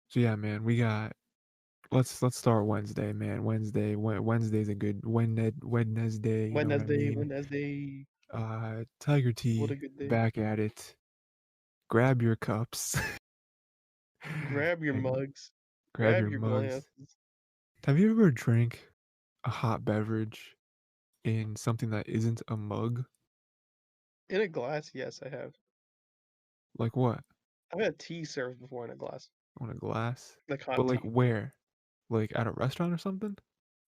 So yeah, man, we got let's start Wednesday, man. Wednesday's a good Wednesday, you know what I Wednesday, mean? Wednesday. Tiger What tea, a good day. back at it. Grab your cups Grab your and mugs. grab Grab your your mugs. glasses. Have you ever drank a hot beverage in something that isn't a mug? In a glass, yes, I have. Like what? I've had tea served before in a glass, On a glass? like But hot like tea. where? Like at a restaurant or something?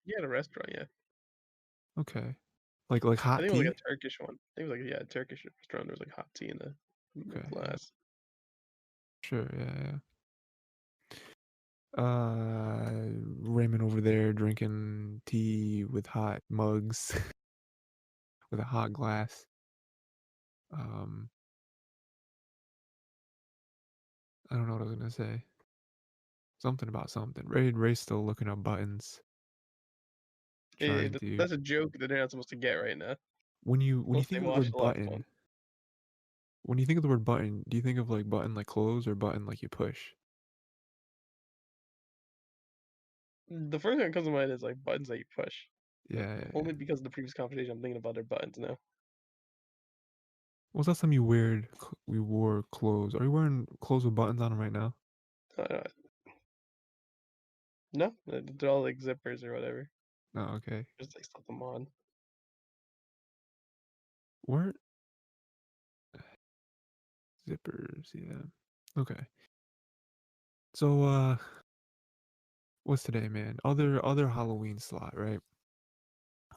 Yeah, at a restaurant, yeah. Okay. Like I hot think it was like tea? a Turkish one. I think it was like, yeah, a Turkish restaurant. There was like hot tea in the Okay, yeah. glass. Sure, yeah. Raymond over there drinking tea with hot mugs with a hot glass. Um, I don't know what I was gonna say. Something about something. Ray's still looking up buttons, trying to. That's a joke that they're not supposed to get right now. When you Unless they think of the watched word the last one. button, when you think of the word button, do you think of like button like close or button like you push? The first thing that comes to mind is like buttons that you push. But Yeah. only because of the previous conversation, I'm thinking about their buttons now. What's that time we wore clothes? Are you wearing clothes with buttons on them right now? Uh, no, they're all like zippers or whatever. No, okay. Just like slip them on. Weren't zippers, yeah. Okay. So what's today, man? Other Halloween slot, right?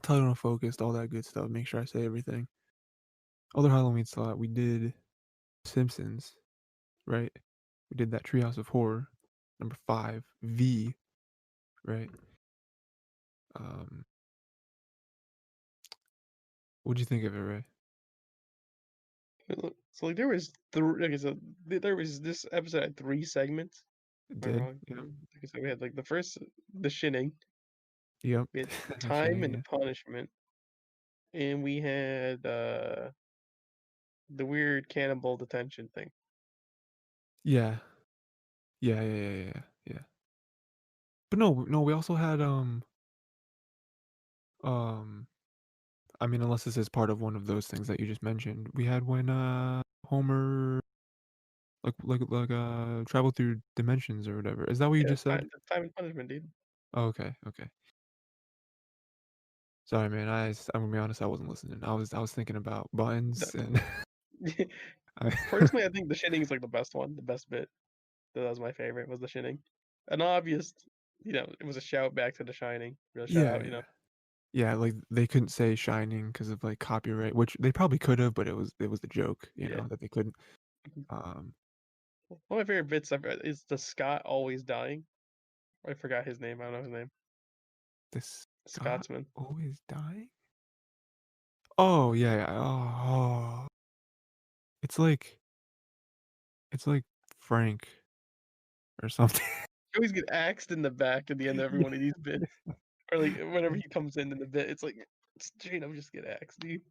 Title unfocused, all that good stuff. Make sure I say everything. Other Halloween slot, we did Simpsons, right? We did that Treehouse of Horror, number 5, V, right? Um, what'd you think of it, Ray? So like there was three. Okay, so there was this episode had three segments. It Am I did? wrong? Yep. Like I said, we had like the first, the shinning. Yep. We had time Shitting, and yeah. punishment, and we had the weird cannibal detention thing. Yeah. Yeah. But no, we also had um I mean, unless this is part of one of those things that you just mentioned, we had when Homer travel through dimensions or whatever. Is that what you Yeah, just said? time and punishment, dude. Oh, okay. Sorry, man. I'm gonna be honest. I wasn't listening. I was thinking about buttons The- and I, Personally, I think the shinning is like the best one, the best bit. That was my favorite. Was the shinning, an obvious, it was a shout back to The Shining. Real shout yeah, out, yeah. Like they couldn't say Shining because of like copyright, which they probably could have, but it was the joke, Yeah. that they couldn't. Um, One of my favorite bits is the Scott always dying. I forgot his name. I don't know his name. this Scott Scotsman. always dying. Oh yeah. Oh, it's like Frank or something. He always get axed in the back at the end of every Yeah. one of these bits. Or like whenever he comes in the bit, it's like straight up just get axed, dude.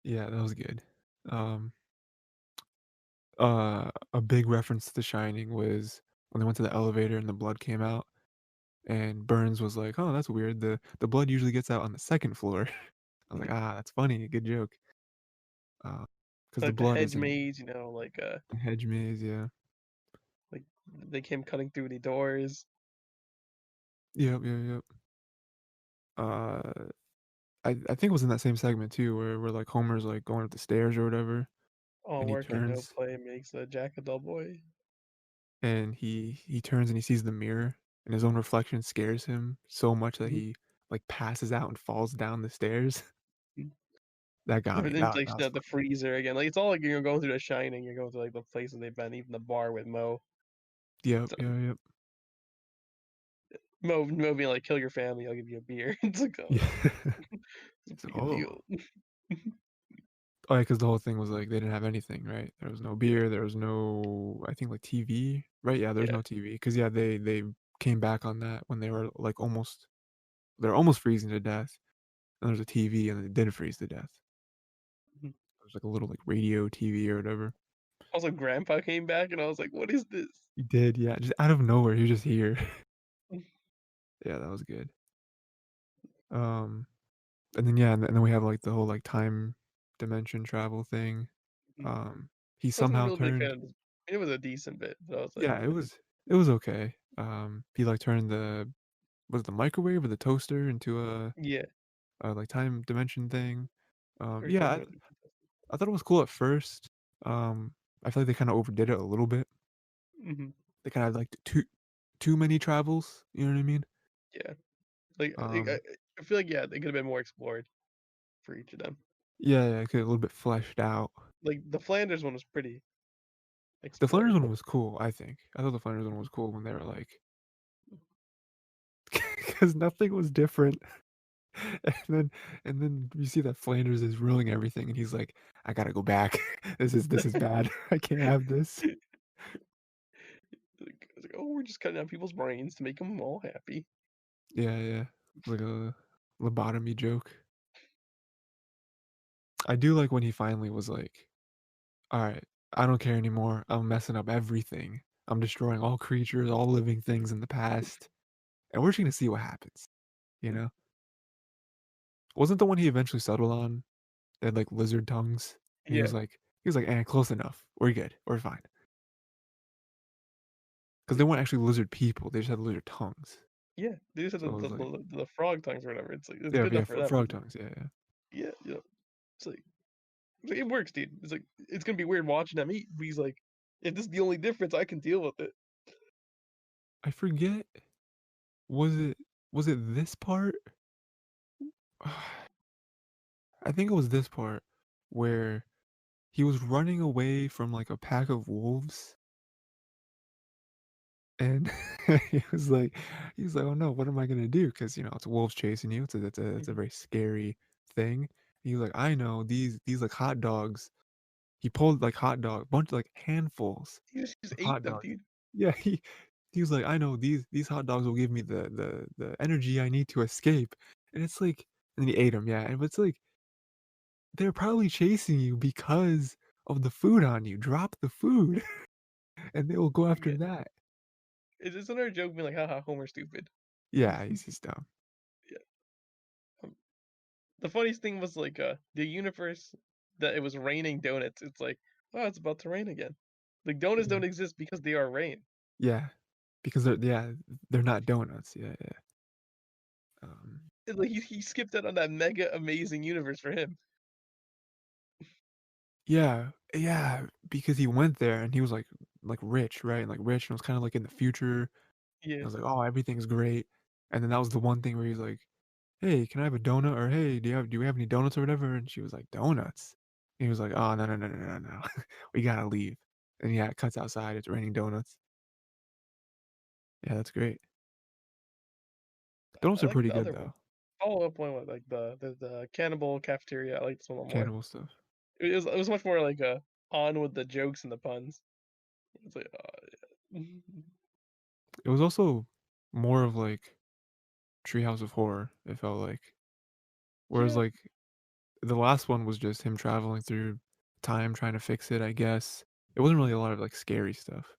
Yeah, that was good. Um, a big reference to The Shining was when they went to the elevator and the blood came out, and Burns was like, "Oh, that's weird. The blood usually gets out on the second floor." I was like, "Ah, that's funny. Good joke." Because the Like the blood hedge isn't maze, like a hedge maze. Yeah. like they came cutting through the doors, Yep. Uh, I think it was in that same segment too, where like Homer's like going up the stairs or whatever, all and he work and no turns play makes Jack a dull boy. he turns and he sees the mirror, and his own reflection scares him so much that Mhm. he like passes out and falls down the stairs. That got me. But then it's like That was the funny. freezer again. Like it's all like you're going through The Shining. You're going through like the places they've been, even the bar with Mo. Yep, So, yep. Mo being like, "Kill your family, I'll give you a beer." It's like, oh, Yeah. it's a So, pretty good oh. deal. Oh, yeah, because the whole thing was like they didn't have anything, right? There was no Yeah, beer, there was no, I think like TV, right? Yeah, there was yeah. no TV. Because yeah, they came back on that when they were like they're almost freezing to death. And there's a TV and they didn't freeze to death. Mhm. It was like a little like radio TV or whatever. Also, grandpa came back, and I was like, "What is this?" He did, yeah, just out of nowhere, he was just here. Yeah, that was good. Um, and then, yeah, and then we have, like, the whole, like, time dimension travel thing. Mhm. Um, he Wasn't a somehow real big fan turned of this. It was a decent bit, but I was like, yeah, it was okay. He, like, turned the was it the microwave or the toaster into yeah, like, time dimension thing. or he Yeah, turned into a I thought it was cool at first. I feel like they kinda overdid it a little bit. mhm, They kinda had, like, too many travels, you know what I mean? yeah. Like, Um, I feel like, yeah, they could've been more explored for each of them. yeah, yeah, get a little bit fleshed out. Like, the Flanders one was pretty The Flanders explored. one was cool, I think. I thought the Flanders one was cool when they were like, because nothing was different. And then you see that Flanders is ruining everything, and he's like, "I gotta go back. This is bad. I can't have this." Like, I was like, "Oh, we're just cutting out people's brains to make them all happy." Yeah, yeah. Like a lobotomy joke. I do like when he finally was like, "Alright, I don't care anymore. I'm messing up everything. I'm destroying all creatures, all living things in the past, and we're just gonna see what happens." You know? Wasn't the one he eventually settled on, they had, like, lizard tongues? And Yeah, he was like, "Eh, close enough. We're good. We're fine." 'Cause they like, weren't actually lizard people, they just had lizard tongues. yeah, they just had So I was like the frog tongues or whatever. It's like, it's yeah, good yeah, enough for them. frog tongues, yeah, yeah. Yeah, yeah. It's like, it works, dude. It's like, it's gonna be weird watching them eat, but he's like, "If this is the only difference, I can deal with it." I forget, was it this part? I think it was this part where he was running away from, like, a pack of wolves, and he was like, "Oh, no, what am I gonna do?" do? Because you know, it's wolves chasing you, it's a Mhm. very scary thing. He was like, "I know, these, like, hot dogs." He pulled, like, hot dog bunch like, handfuls He just of ate hot them, dogs. dude. Yeah, he was like, "I know these hot dogs will give me the energy I need to escape." And it's like and then he ate them, yeah, and it's like, they're probably chasing you because of the food on you. Drop the food, and they will go after Yeah. that. It's another joke being like, "Haha, Homer's stupid." Yeah, he's dumb. Yeah. Um, the funniest thing was, like, the universe that it was raining donuts. It's like, "Oh, it's about to rain again." Like, donuts Yeah. don't exist because they are rain. Yeah, because they're not donuts. Yeah, yeah. Um, And, like, he skipped out on that mega amazing universe for him. yeah, yeah, because he went there and he was, like, rich, right? And, like, rich and was kinda, like, in the future. I Yeah. was like, "Oh, everything's great." And then that was the one thing where he's like, "Hey, can I have a donut?" Or, "Hey, do we have any donuts or whatever?" And she was like, "Donuts?" And he was like, "Oh, no, no, no, no, no, no. We gotta leave." And yeah, it cuts outside, it's raining donuts. Yeah, that's great. I Donuts are like pretty the good other one. though, Follow-up one with, like, the cannibal cafeteria. I like this one more. cannibal stuff. It was much more, like, on with the jokes and the puns. It's like, yeah. It was also more of, like, Treehouse of Horror, it felt like. Whereas, Yeah. like, the last one was just him traveling through time trying to fix it, I guess. It wasn't really a lot of, like, scary stuff.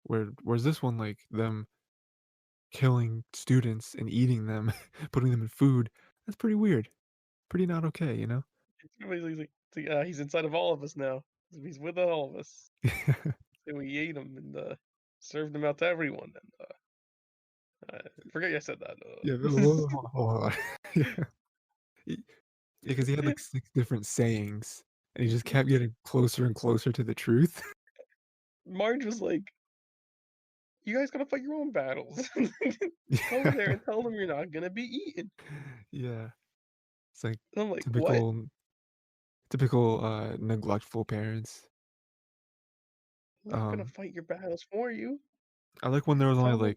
Whereas this one, like, them killing students and eating them, putting them in food, that's pretty weird. Pretty not okay, you know? He's inside of all of us now. He's with all of us. And we ate him and, served him out to everyone, and, I forget I said that, Yeah, hold on. Yeah. Yeah, because he had, like, 6 different sayings, and he just kept getting closer and closer to the truth. Marge was like, "You guys gotta fight your own battles. Go there Yeah. and tell them you're not gonna be eaten." Yeah. It's like And I'm like, "What? typical neglectful parents. I'm not gonna Um, fight your battles for you. I like when Tell them."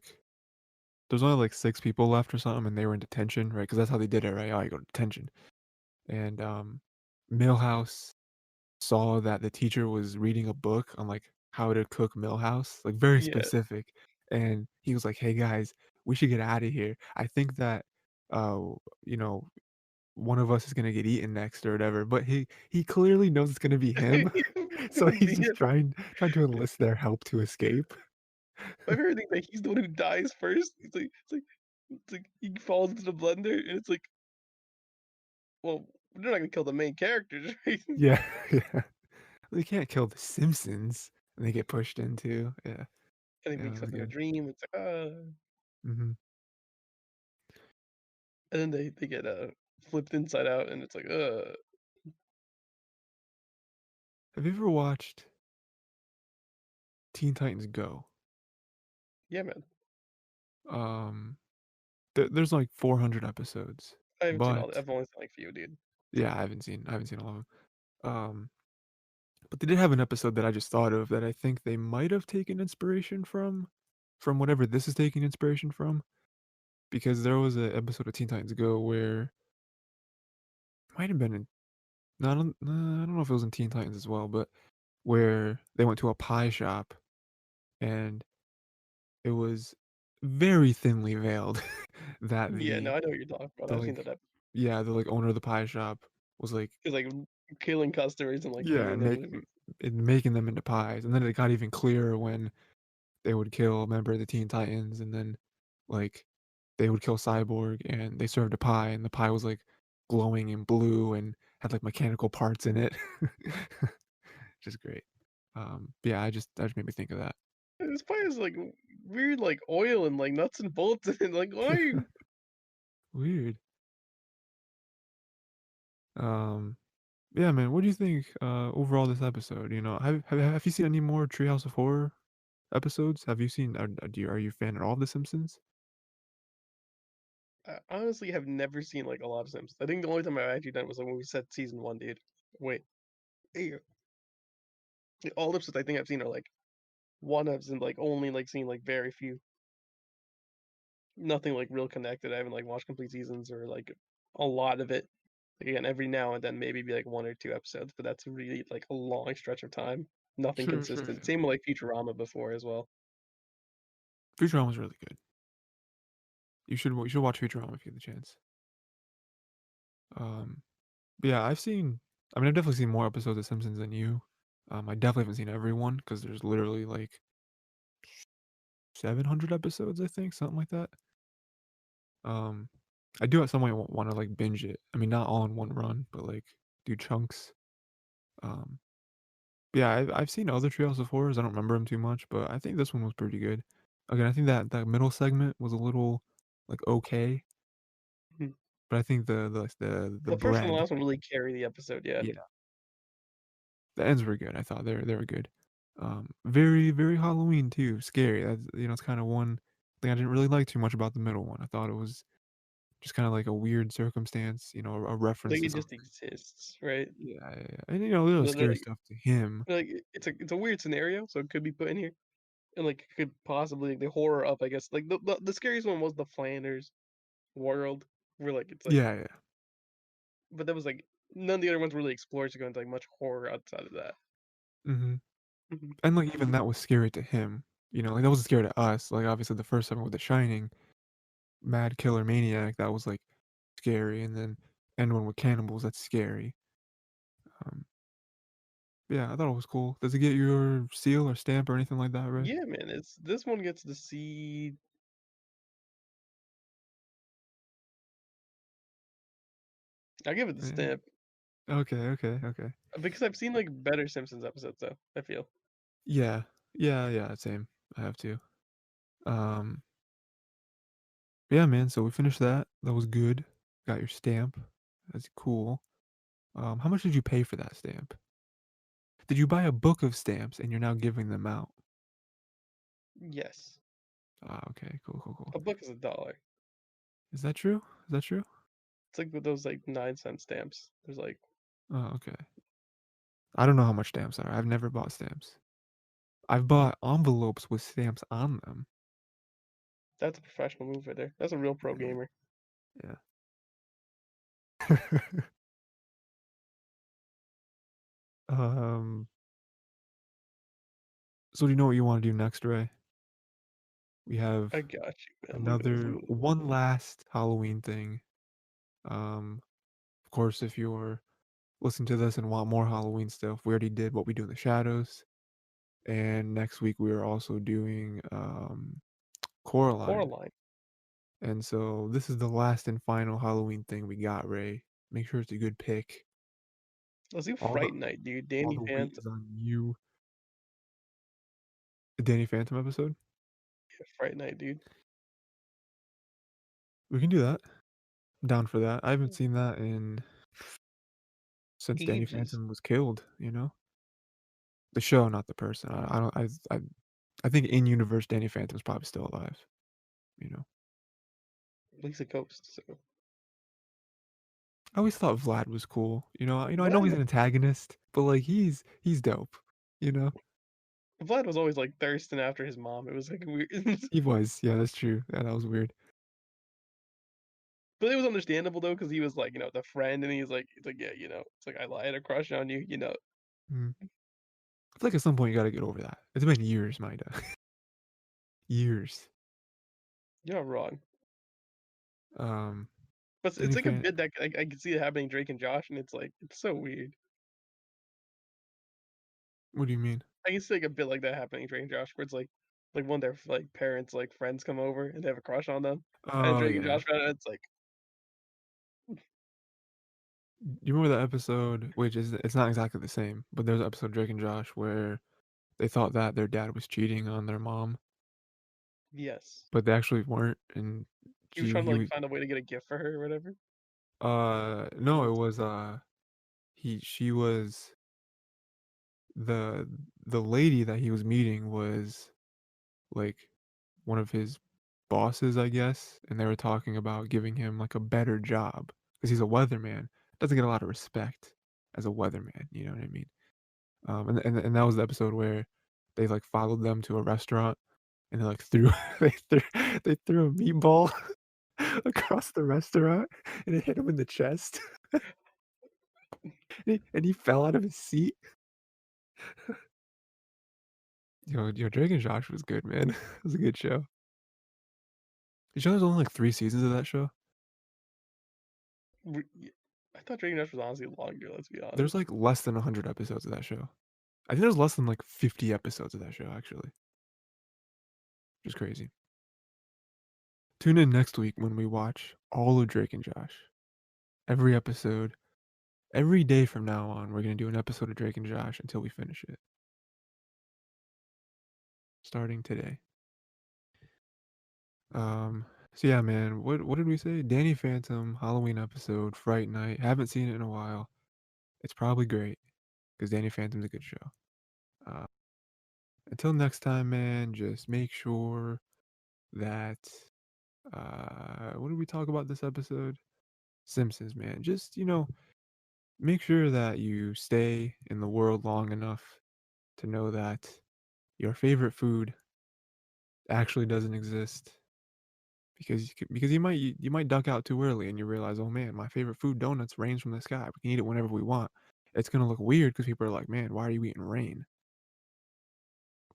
there was only, like, 6 people left or something, and they were in detention, right? Because that's how they did it, right? "Oh, you go to detention." And, Milhouse saw that the teacher was reading a book on, like, how to cook Milhouse, like, very Yeah. specific, and he was like, "Hey, guys, we should get out of here. I think that, uh, you know, one of us is gonna get eaten next or whatever, but he clearly knows it's gonna be him, so he's Yeah, just trying to enlist their help to escape. my favorite thing, like, he's the one who dies first. It's like he falls into the blender, and it's like, well, they're not gonna kill the main characters, right? Yeah, yeah. They can't kill the Simpsons, and they get pushed into. Yeah, And he yeah, that wakes was up in a good. dream. It's like, Mhm. and then they get flipped inside out, and it's like, Have you ever watched Teen Titans Go? yeah, man. Um, there's like 400 episodes, I haven't seen all. but I've only seen like few, dude. yeah, I haven't seen all of them. But they did have an episode that I just thought of that I think they might have taken inspiration from whatever this is taking inspiration from, because there was an episode of Teen Titans Go where it might have been in no, I don't know if it was in Teen Titans as well, but where they went to a pie shop and it was very thinly veiled that Yeah, no, I know what you're talking about. the I've seen like that episode. yeah, the like owner of the pie shop was like He's like killing customers and like yeah, bringing them to the. making them into pies, and then it got even clearer when they would kill a member of the Teen Titans, and then like they would kill Cyborg, and they served a pie, and the pie was like glowing and blue and had like mechanical parts in it, which is great. Yeah, that just made me think of that. This pie is like weird, like oil and like nuts and bolts, and like why? Are you... Weird. Um, yeah, man, what do you think overall this episode? You know, have you seen any more Treehouse of Horror episodes? Have you seen? Are you a fan at all of The Simpsons? I honestly have never seen like a lot of Simpsons. I think the only time I've actually done it was like when we said season one, dude. Wait, hey, all the episodes I think I've seen are like one-offs and like only like seen like very few. Nothing like real connected. I haven't like watched complete seasons or like a lot of it. Like again, every now and then maybe be like one or two episodes, but that's really like a long stretch of time. Nothing Sure, sure, consistent. yeah. Same with like Futurama before as well. Futurama was really good. You should watch Futurama if you get the chance. Um, but yeah, I mean, I've definitely seen more episodes of Simpsons than you. I definitely haven't seen everyone because there's literally like 700 episodes, I think, something like that. Um, I do at some point want to like binge it. I mean, not all in one run, but like do chunks. Um, but yeah, I've seen other Treehouse of Horrors. I don't remember them too much, but I think this one was pretty good. Again, I think that middle segment was a little like okay, Mhm. but I think the The first and the bread, last one really carry the episode, yeah. yeah, the ends were good. I thought they were good. Very very Halloween too. Scary. That's it's kind of one thing I didn't really like too much about the middle one. I thought it was just kind of like a weird circumstance. A reference Like to it just something. exists, right? Yeah, yeah, yeah. And there's They're scary like, stuff to him. it's a weird scenario, so it could be put in here. And like could possibly like, the horror up, I guess. Like the scariest one was the Flanders world, where like it's like, Yeah, yeah. but that was like none of the other ones really explored to go into like much horror outside of that. Hmm. Mhm. And like even that was scary to him. Like that wasn't scary to us. Like obviously the first time with The Shining, Mad Killer Maniac, that was like scary, and then end one with cannibals, that's scary. Um, yeah, I thought it was cool. Does it get your seal or stamp or anything like that, Ray? Yeah, man, it's this one gets to see. I'll give it the Yeah. stamp Okay, okay, okay. because I've seen like better Simpsons episodes though. I feel. Yeah, yeah, yeah. Same. I have to. Um, yeah, man. So we finished that. That was good. Got your stamp. That's cool. How much did you pay for that stamp? Did you buy a book of stamps and you're now giving them out? Yes, Ah, okay, cool, cool, cool. a book is $1. Is that true? Is that true? It's like with those like 9-cent stamps. There's like Oh, okay. I don't know how much stamps are. I've never bought stamps. I've bought envelopes with stamps on them. that's a professional move right there. That's a real pro Yeah, gamer. yeah. um, so do you know what you want to do next, Ray? We have I got you, man. Let me go another through. one last Halloween thing. Um, Of course, if you're listening to this and want more Halloween stuff, we already did What We Do in the Shadows, and next week we are also doing Coraline. Coraline. And so this is the last and final Halloween thing we got, Ray. Make sure it's a good pick. Let's do All the Fright Night, dude. all Danny the weight Phantom. is on you. The Danny Phantom episode? Yeah, Fright Night, dude. We can do that. I'm down for that. I haven't seen that in since Danny Ages. Phantom was killed, you know? The show, not the person. I don't I think in universe Danny Phantom's probably still alive, you know. At least a ghost. So I always thought Vlad was cool. I know he's Vlad, an antagonist, but like he's dope, you know? Vlad was always like thirsting after his mom. It was like weird, He was. Yeah, that's true. Yeah, that was weird. but it was understandable though because he was like the friend, and he's like yeah, it's like I had a crush on you. Mm. I feel like at some point you gotta get over that. It's been years, Maida. Years. You're not wrong. Um, But it's Danny like a Phan bit that I can see it happening Drake and Josh, and it's like it's so weird. what do you mean? I can see like a bit like that happening Drake and Josh, where it's like one of their like parents like friends come over and they have a crush on them, and Oh Drake and yeah. Josh found out it's like You remember that episode, which is it's not exactly the same, but there's an episode Drake and Josh where they thought that their dad was cheating on their mom, yes, but they actually weren't, and he was she trying to he like was find a way to get a gift for her or whatever. no, it was she was the the lady that he was meeting was like one of his bosses, I guess, and they were talking about giving him like a better job because he's a weatherman. Doesn't get a lot of respect as a weatherman, you know what I mean? And that was the episode where they like followed them to a restaurant and they like threw they threw they threw a meatball across the restaurant and it hit him in the chest and he fell out of his seat. Drake and Josh was good, man. It was a good show. You know there's only like 3 seasons of that show? Yeah, I thought Drake and Josh was honestly longer. Let's be There's honest. like less than 100 episodes of that show. I think there's less than like 50 episodes of that show, actually. Which is crazy. Tune in next week when we watch all of Drake and Josh. Every episode, every day from now on, we're going to do an episode of Drake and Josh until we finish it. Starting today. Um, so yeah, man, what did we say? Danny Phantom, Halloween episode, Fright Night. Haven't seen it in a while. It's probably great because Danny Phantom's a good show. Uh, until next time, man, just make sure that what did we talk about this episode? Simpsons, man. Just, make sure that you stay in the world long enough to know that your favorite food actually doesn't exist because you might duck out too early and you realize, oh man, my favorite food, donuts, rains from the sky. We can eat it whenever we want. It's gonna look weird because people are like, man, why are you eating rain?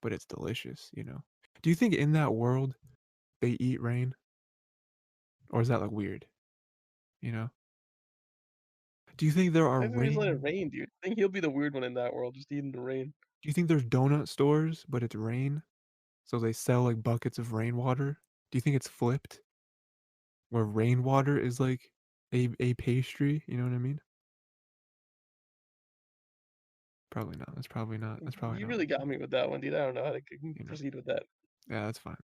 But it's delicious. Do you think in that world they eat rain, or is that like weird? You know? Do you think there are I think they just let it rain? rain, dude. I think he'll be the weird one in that world, just eating the rain. Do you think there's donut stores, but it's rain? So they sell like buckets of rainwater? Do you think it's flipped? Where rainwater is like a pastry, you know what I mean? Probably not. That's probably not. That's probably You not. really got me with that one, dude. I don't know how to You know. proceed with that. Yeah, that's fine.